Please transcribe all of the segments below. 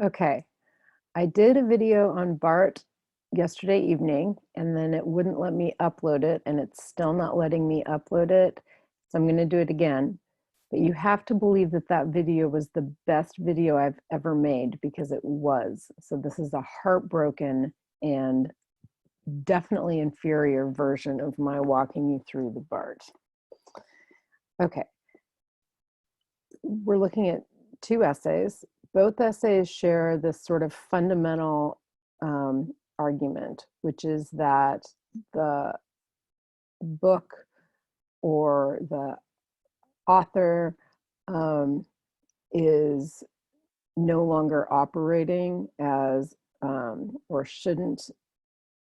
Okay, I did a video on Bart yesterday evening, and then it wouldn't let me upload it, and it's still not letting me upload it. So I'm going to do it again. But you have to believe that that video was the best video I've ever made, because it was. So this is a heartbroken and definitely inferior version of my walking you through the Bart. Okay, we're looking at two essays. Both essays share this sort of fundamental argument, which is that the book or the author is no longer operating as, or shouldn't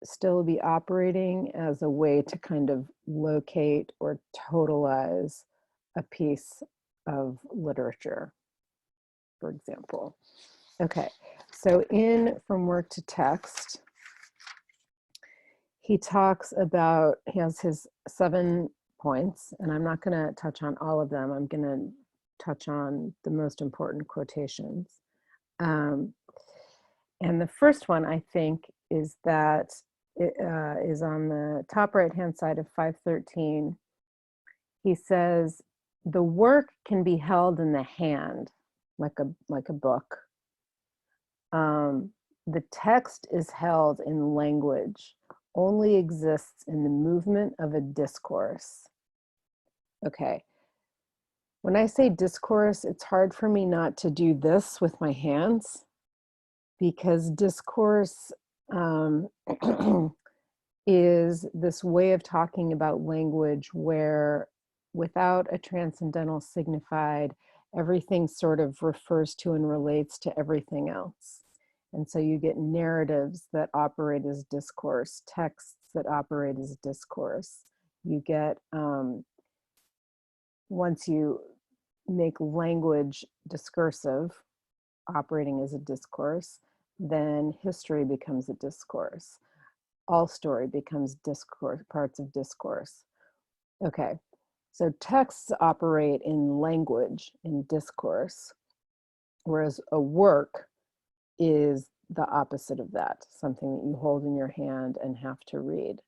still be operating as a way to kind of locate or totalize a piece of literature, for example. Okay, so in From Work to Text, he talks about, he has his 7 points, and I'm not going to touch on all of them. I'm going to touch on the most important quotations. And the first one, I think, is that it is on the top right-hand side of 513. He says, the work can be held in the hand, like a book. The text is held in language, only exists in the movement of a discourse. Okay. When I say discourse, it's hard for me not to do this with my hands, because discourse is this way of talking about language where, without a transcendental signified, everything sort of refers to and relates to everything else. And so you get narratives that operate as discourse, texts that operate as discourse. You get, once you make language discursive, operating as a discourse, then history becomes a discourse. All story becomes discourse, parts of discourse. Okay, so texts operate in language, in discourse, whereas a work is the opposite of that, something that you hold in your hand and have to read.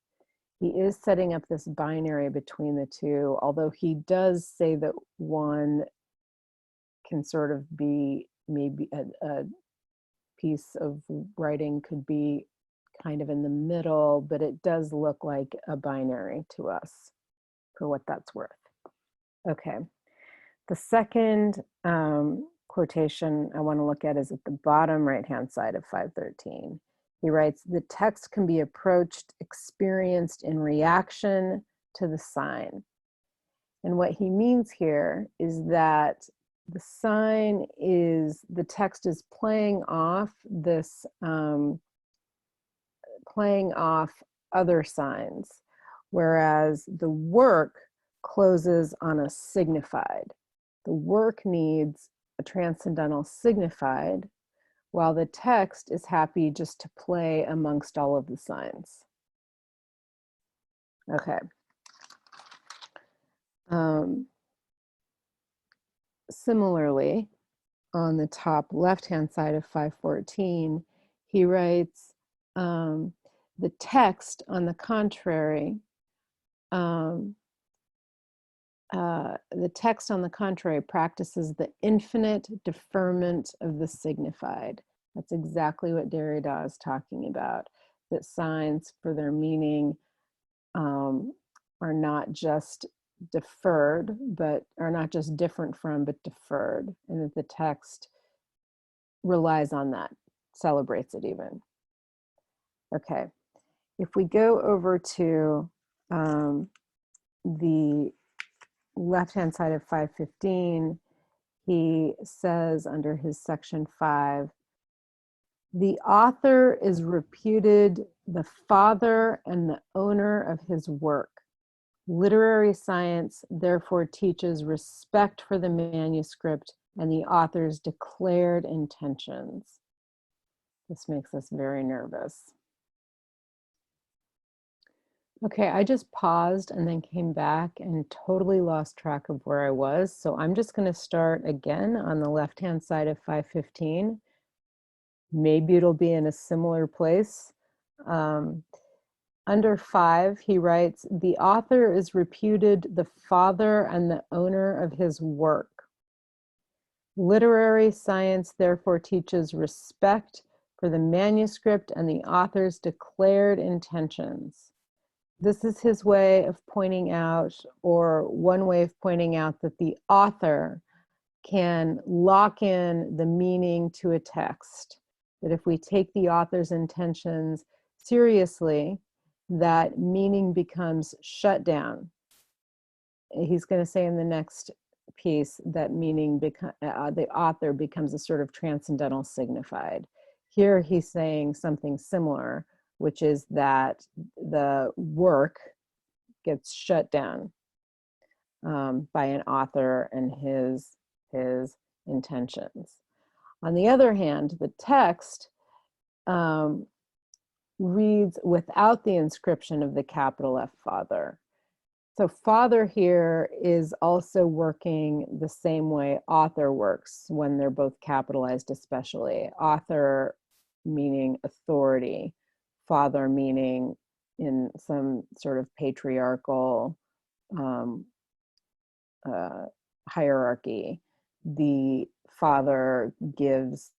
He is setting up this binary between the two, although he does say that one can sort of be, maybe a piece of writing could be kind of in the middle, but it does look like a binary to us, for what that's worth. Okay, the second quotation I want to look at is at the bottom right-hand side of 513. He writes, the text can be approached, experienced in reaction to the sign. And what he means here is that the sign is, the text is playing off this, playing off other signs, whereas the work closes on a signified. The work needs a transcendental signified, while the text is happy just to play amongst all of the signs. Okay. Similarly, on the top left-hand side of 514, he writes, the text, on the contrary, practices the infinite deferment of the signified. That's exactly what Derrida is talking about, that signs for their meaning are not just deferred, but are not just different from, but deferred, and that the text relies on that, celebrates it even. Okay, if we go over to the left-hand side of 515, he says under his section 5, the author is reputed the father and the owner of his work. Literary science therefore teaches respect for the manuscript and the author's declared intentions. This makes us very nervous. Okay, I just paused and then came back and totally lost track of where I was. So I'm just going to start again on the left-hand side of 515. Maybe it'll be in a similar place. Under 5, he writes, the author is reputed the father and the owner of his work. Literary science therefore teaches respect for the manuscript and the author's declared intentions. This is his way of pointing out, or one way of pointing out, that the author can lock in the meaning to a text. That if we take the author's intentions seriously, that meaning becomes shut down. He's going to say in the next piece that meaning, the author becomes a sort of transcendental signified. Here he's saying something similar, which is that the work gets shut down by an author and his intentions. On the other hand, the text reads without the inscription of the capital F father. So father here is also working the same way author works when they're both capitalized, especially. Author meaning authority, father meaning in some sort of patriarchal hierarchy. The father gives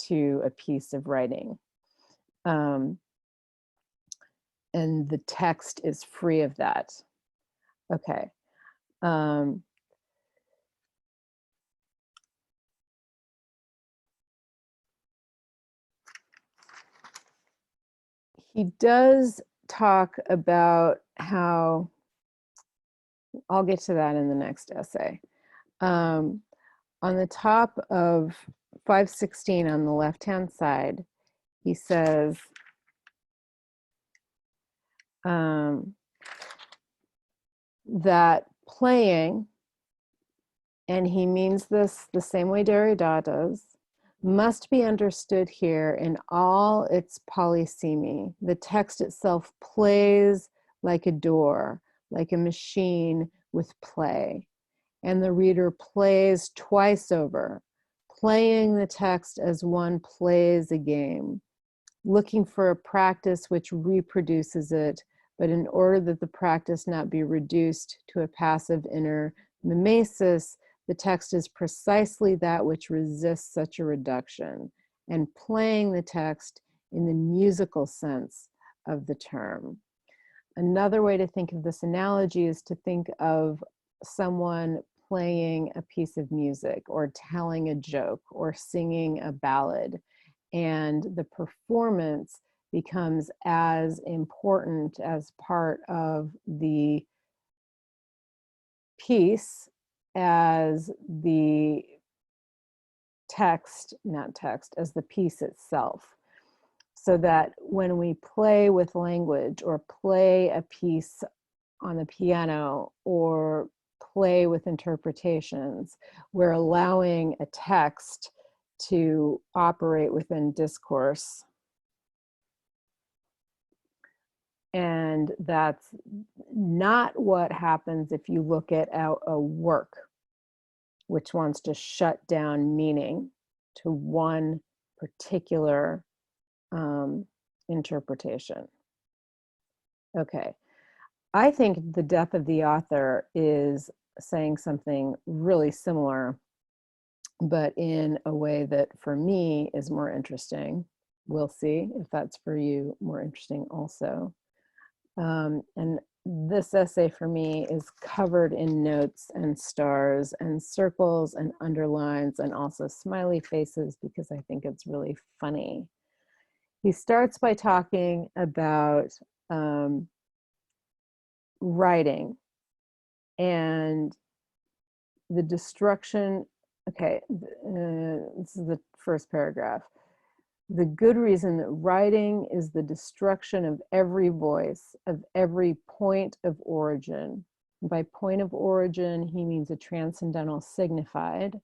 to a piece of writing. And the text is free of that. Okay. He does talk about how, I'll get to that in the next essay. On the top of 516 on the left-hand side, he says, that playing, and he means this the same way Derrida does, must be understood here in all its polysemy. The text itself plays like a door, like a machine with play, and the reader plays twice over, playing the text as one plays a game, looking for a practice which reproduces it, but in order that the practice not be reduced to a passive inner mimesis, the text is precisely that which resists such a reduction, and playing the text in the musical sense of the term. Another way to think of this analogy is to think of someone playing a piece of music or telling a joke or singing a ballad, and the performance becomes as important as part of the piece as the text, not text, as the piece itself. So that when we play with language or play a piece on the piano or play with interpretations, we're allowing a text to operate within discourse. And that's not what happens if you look at a work which wants to shut down meaning to one particular interpretation. Okay, I think The Death of the Author is saying something really similar, but in a way that for me is more interesting. We'll see if that's for you more interesting also. And this essay for me is covered in notes and stars and circles and underlines and also smiley faces because I think it's really funny. He starts by talking about writing and the destruction. Okay, this is the first paragraph. The good reason that writing is the destruction of every voice, of every point of origin. And by point of origin, he means a transcendental signified.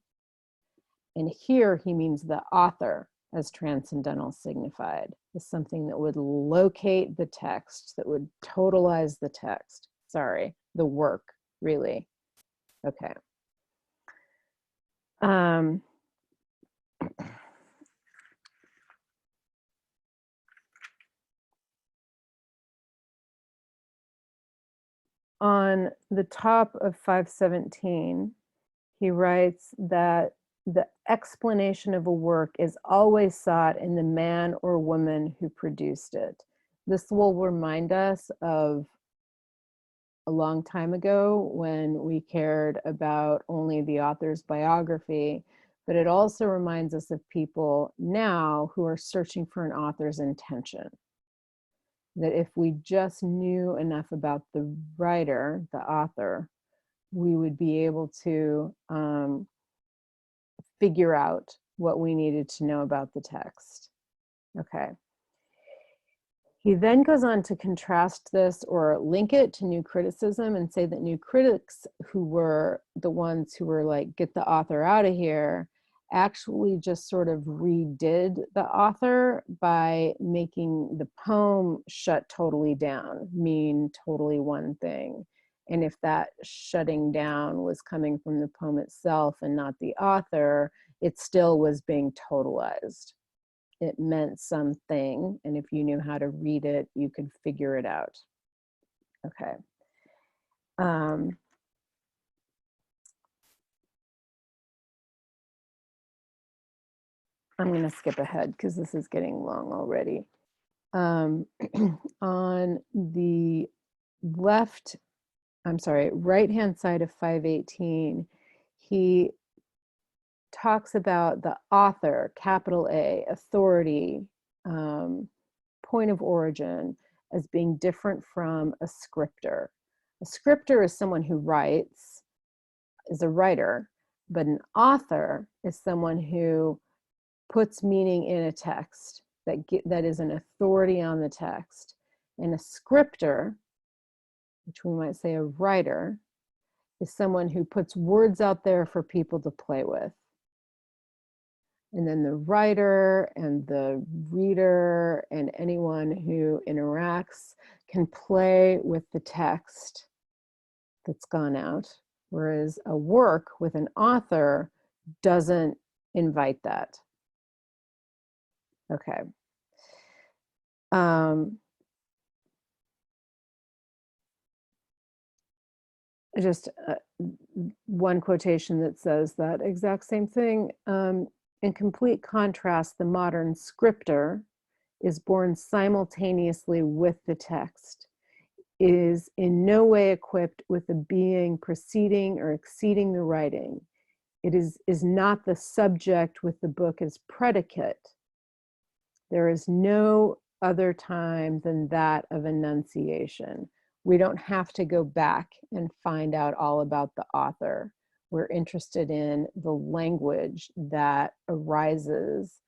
And here he means the author as transcendental signified, as something that would locate the text, that would totalize the text. Sorry, the work, really. Okay. Um, on the top of 517, he writes that the explanation of a work is always sought in the man or woman who produced it. This will remind us of a long time ago when we cared about only the author's biography, but it also reminds us of people now who are searching for an author's intention. That if we just knew enough about the writer, the author, we would be able to figure out what we needed to know about the text. Okay. He then goes on to contrast this or link it to new criticism and say that new critics, who were the ones who were like, get the author out of here, actually just sort of redid the author by making the poem shut totally down, mean totally one thing. And if that shutting down was coming from the poem itself and not the author, it still was being totalized. It meant something, and if you knew how to read it, you could figure it out. Okay. I'm going to skip ahead because this is getting long already. On the right-hand side of 518, he talks about the author, capital A, authority, point of origin, as being different from a scripter. A scripter is someone who writes, is a writer, but an author is someone who puts meaning in a text, that is an authority on the text. And a scripter, which we might say a writer, is someone who puts words out there for people to play with. And then the writer and the reader and anyone who interacts can play with the text that's gone out, whereas a work with an author doesn't invite that. Okay. Just one quotation that says that exact same thing. In complete contrast, the modern scripter is born simultaneously with the text, is in no way equipped with a being preceding or exceeding the writing. It is not the subject with the book as predicate. There is no other time than that of enunciation. We don't have to go back and find out all about the author. We're interested in the language that arises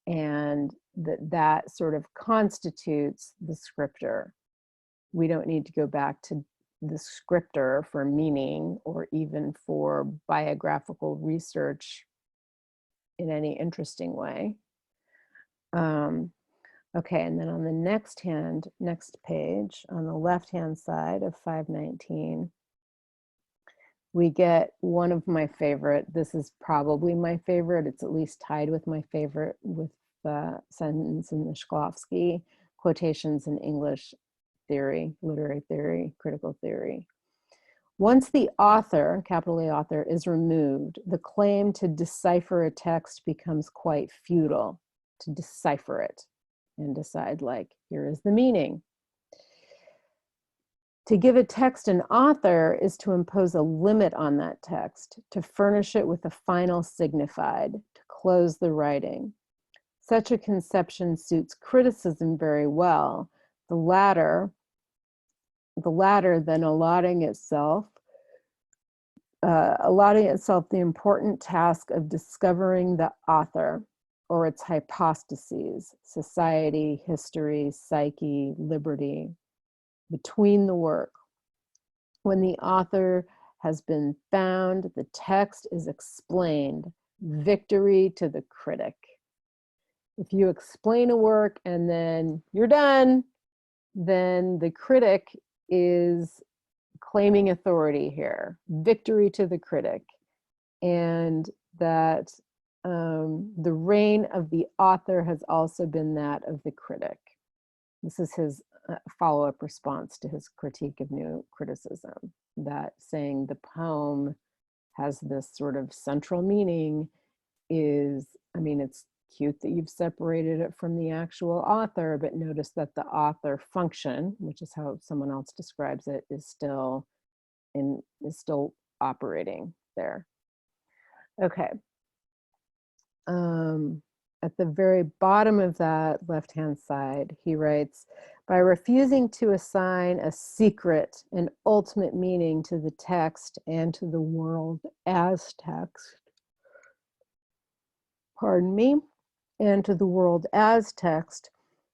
and that sort of constitutes the scripter. We don't need to go back to the scripter for meaning or even for biographical research in any interesting way. Okay, and then on the next page, on the left-hand side of 519, we get one of my favorite. This is probably my favorite. It's at least tied with my favorite, with the sentence in the Shklovsky, quotations in English theory, literary theory, critical theory. Once the author, capital A author, is removed, the claim to decipher a text becomes quite futile, to decipher it and decide, like, here is the meaning. To give a text an author is to impose a limit on that text, to furnish it with a final signified, to close the writing. Such a conception suits criticism very well. The latter then allotting itself the important task of discovering the author or its hypostases, society, history, psyche, liberty, between the work. When the author has been found, the text is explained, victory to the critic. If you explain a work and then you're done, then the critic is claiming authority here, victory to the critic. And that the reign of the author has also been that of the critic. This is his follow-up response to his critique of new criticism, that saying the poem has this sort of central meaning is, I mean, it's cute that you've separated it from the actual author, but notice that the author function, which is how someone else describes it, is still operating there. Okay. At the very bottom of that left-hand side, he writes, by refusing to assign a secret and ultimate meaning to the text and to the world as text, pardon me, and to the world as text,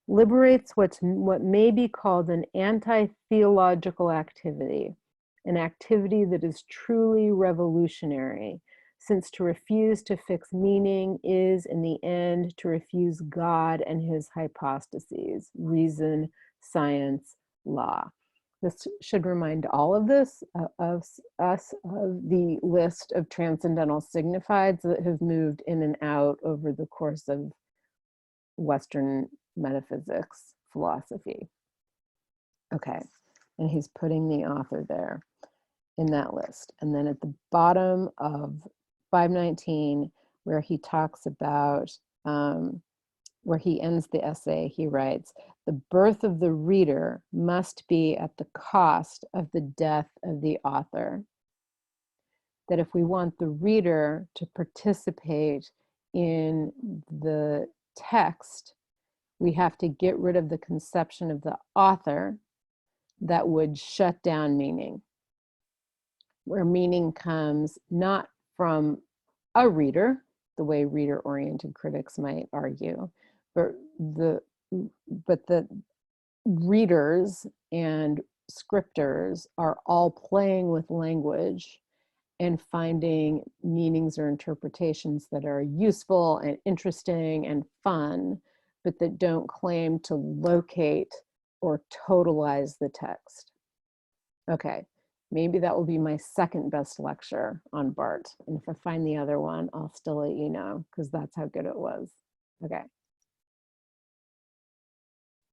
liberates what may be called an anti-theological activity, an activity that is truly revolutionary, since to refuse to fix meaning is, in the end, to refuse God and his hypostases, reason, science, law. This should remind all of us of the list of transcendental signifieds that have moved in and out over the course of Western metaphysics philosophy. Okay, and he's putting the author there in that list. And then at the bottom of 519, where he talks about, where he ends the essay, he writes, the birth of the reader must be at the cost of the death of the author. That if we want the reader to participate in the text, we have to get rid of the conception of the author that would shut down meaning, where meaning comes not from a reader, the way reader-oriented critics might argue, but the readers and scripters are all playing with language and finding meanings or interpretations that are useful and interesting and fun, but that don't claim to locate or totalize the text. Okay, maybe that will be my second best lecture on Barthes. And if I find the other one, I'll still let you know, because that's how good it was. Okay.